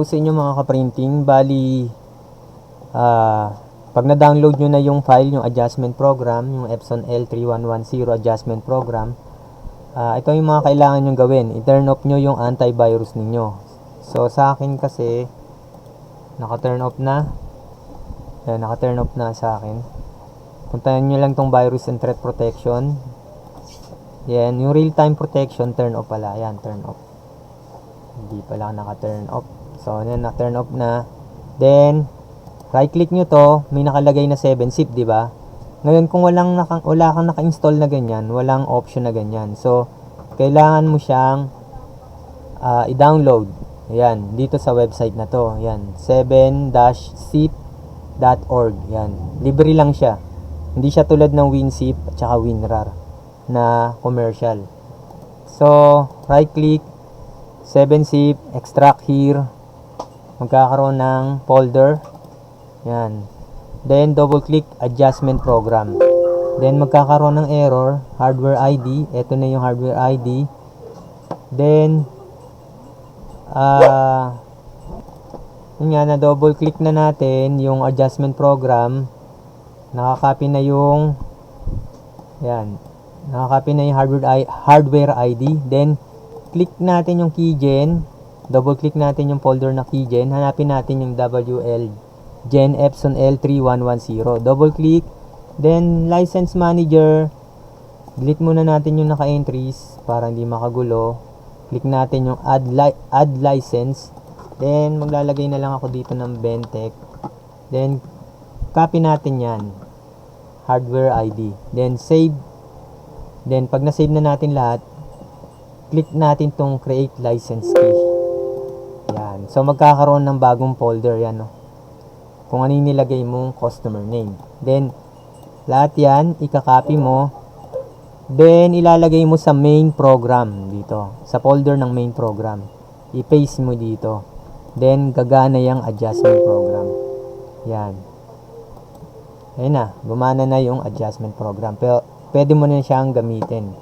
hello sa inyo mga ka-printing. Bali, pag na-download nyo na yung file, yung adjustment program, yung Epson L3110 adjustment program, ito yung mga kailangan nyo gawin. I-turn off nyo yung antivirus ninyo. So, sa akin kasi, naka-turn off na. Ayan, naka-turn off na sa akin. Puntahan nyo lang tong virus and threat protection. Yan, yung real-time protection, turn off pala. Ayan, turn off. Hindi pala naka-turn off. So, yan, na-turn off na. Then, right-click nyo to. May nakalagay na 7-zip, di ba? Ngayon, kung wala kang naka-install na ganyan, walang option na ganyan. So, kailangan mo siyang i-download. Ayan, dito sa website na to. Ayan, 7-zip.org. Ayan, libre lang siya. Hindi siya tulad ng WinZip at saka WinRAR na commercial. So, right-click, 7-zip, extract here. Magkakaroon ng folder. Yan. Then, double-click adjustment program. Then, magkakaroon ng error, hardware ID. Ito na yung hardware ID. Then, yun nga, na double-click na natin yung adjustment program. Nakakopy na yung nakakopy na yung hardware ID. Then, click natin yung keygen, double click natin yung folder na keygen, hanapin natin yung WL Gen Epson L3110, double click, then license manager, delete muna natin yung naka-entries para hindi makagulo, click natin yung add license, then maglalagay na lang ako dito ng Bentech, then copy natin yan, hardware ID, then save, then pag na-save na natin lahat, click natin tong create license key. Yan. So, magkakaroon ng bagong folder. Yan, no? Kung ano yung nilagay mong customer name. Then, lahat yan, ikakopy mo. Then, ilalagay mo sa main program dito. Sa folder ng main program. I-paste mo dito. Then, gagana yung adjustment program. Yan. Ayun na. Gumana na yung adjustment program. Pero, pwede mo na siyang gamitin.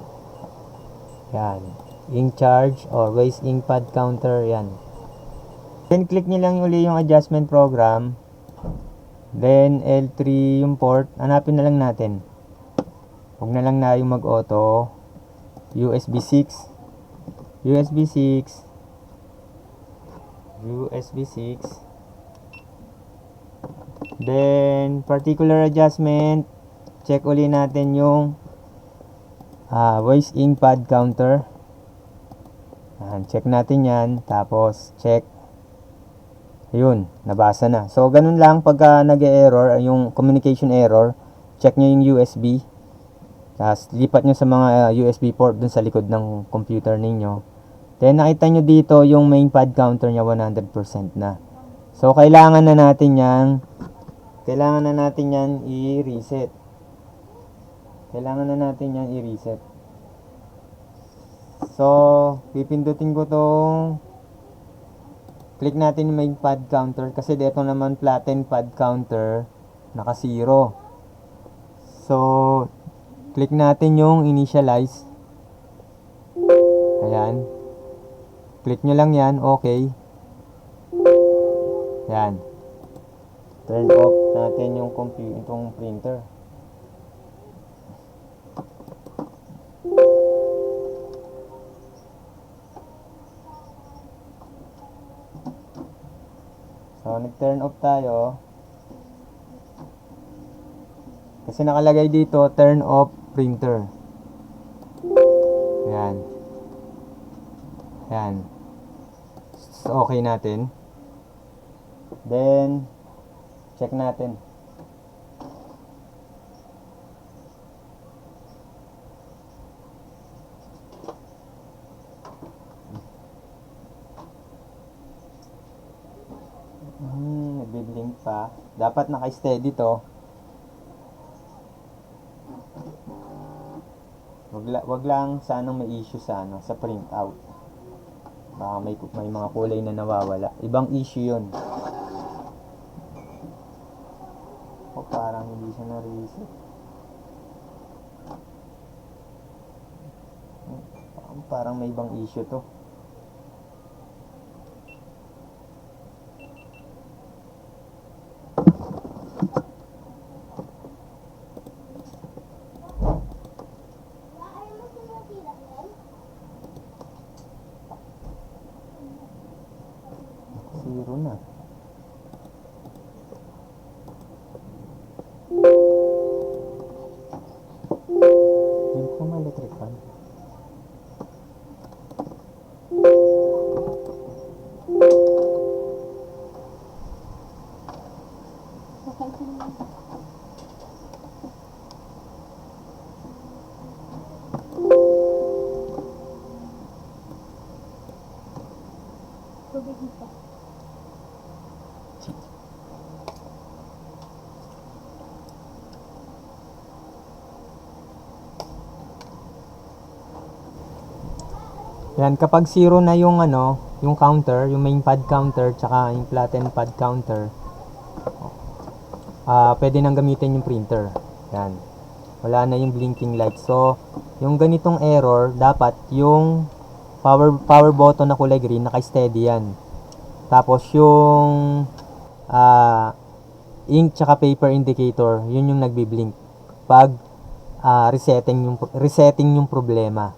Yan. Ink charge or waste ink pad counter, yan. Then click nyo lang uli yung adjustment program. Then L3 yung port, hanapin na lang natin. Huwag na lang na yung mag-auto. USB 6. USB 6. USB 6. Then particular adjustment, check uli natin yung waste ink pad counter. Check natin yan. Tapos, check. Ayun, nabasa na. So, ganun lang pagka nag-error, yung communication error, check nyo yung USB. Tapos, lipat nyo sa mga USB port dun sa likod ng computer ninyo. Then, nakita nyo dito yung main pad counter nya 100% na. So, kailangan na natin yan i-reset. So, pipindutin ko tong click natin yung main pad counter kasi dito naman flatten pad counter naka 0. So, click natin yung initialize. Ayan. Click nyo lang yan. Okay. Ayan. Turn off natin yung itong printer. So, nag-turn off tayo. Kasi nakalagay dito, turn off printer. Ayan. Ayan. So, okay natin. Then, check natin. Nagbi-blink pa. Dapat naka-steady to. Wag lang sanang may issue sa printout. Baka may mga kulay na nawawala. Ibang issue 'yon. Parang hindi siya na-reset. Parang may ibang issue to. Yan, kapag 0 na yung ano, yung counter, yung main pad counter, tsaka yung flatten pad counter, pwede nang gamitin yung printer. Yan. Wala na yung blinking light. So, yung ganitong error, dapat yung power button na kulay green, naka-steady yan. Tapos yung ink tsaka paper indicator, yun yung nagbi-blink pag resetting yung problema.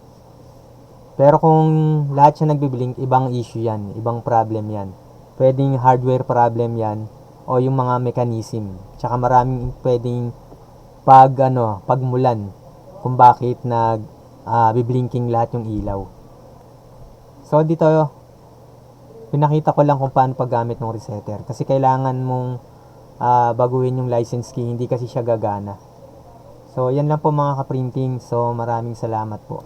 Pero kung lahat siya nagbi-blink, ibang issue yan, ibang problem yan. Pwedeng hardware problem yan o yung mga mechanism. Tsaka maraming pwedeng pagmulan kung bakit biblinking lahat yung ilaw. So dito pinakita ko lang kung paano paggamit ng resetter kasi kailangan mong baguhin yung license key, hindi kasi siya gagana. So yan lang po mga ka-printing. So maraming salamat po.